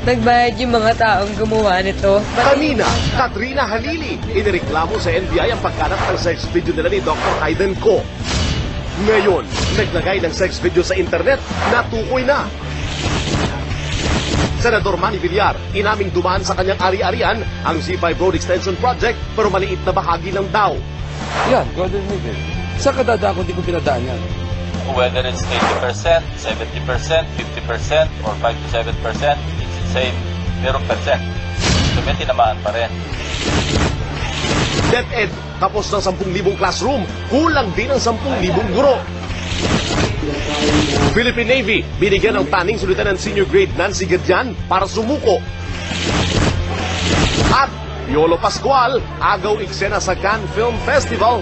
nagbayad yung mga taong gumawa nito. Kanina, Katrina Halili, inireklamo sa NBI ang pagkalat ng sex video nila ni Dr. Hayden Ko. Ngayon, naglagay ng sex video sa internet, natukoy na. Senador Manny Villar, inaming dumaan sa kanyang ari-arian ang C5 Road Extension Project pero maliit na bahagi lang daw. Yan, Golden River. Sa kadadaan kung di ko pinadaan yan. Whether it's 80%, 70%, 50%, or 5 to 7%, it's the same 0%. So may tinamaan pa rin. DepEd, tapos ng 10,000 classroom, kulang din ang 10,000 guro. Philippine Navy, binigyan ng taning si Lieutenant Senior Grade Nancy Gadyan para sumuko. At Piolo Pascual, agaw eksena sa Cannes Film Festival.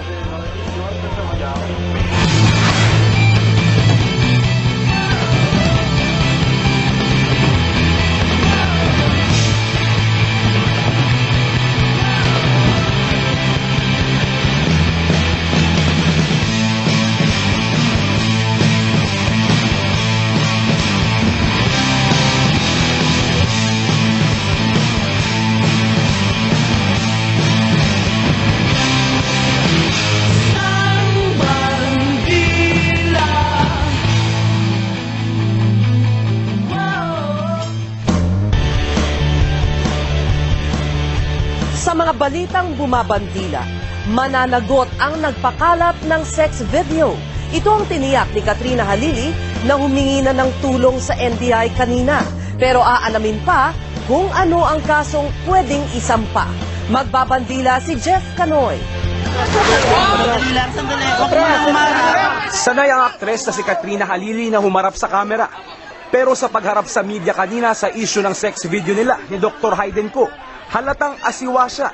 Sa mga balitang bumabandila, mananagot ang nagpakalat ng sex video. Ito ang tiniyak ni Katrina Halili na humingi na ng tulong sa NBI kanina. Pero aalamin pa kung ano ang kasong pwedeng isampa. Magbabandila si Jeff Canoy. Sanay ang aktres na si Katrina Halili na humarap sa kamera. Pero sa pagharap sa media kanina sa issue ng sex video nila ni Dr. Hayden Ko, halatang asiwa siya.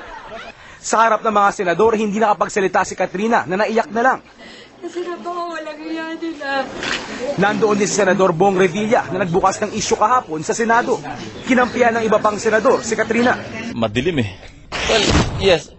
Sa harap ng mga senador, hindi nakapagsalita si Katrina na naiyak na lang. Kasi napakawalang iya nila. Nandoon din si Senador Bong Revilla na nagbukas ng issue kahapon sa Senado. Kinampihan ng iba pang senador si Katrina. Madilim eh. Well, yes.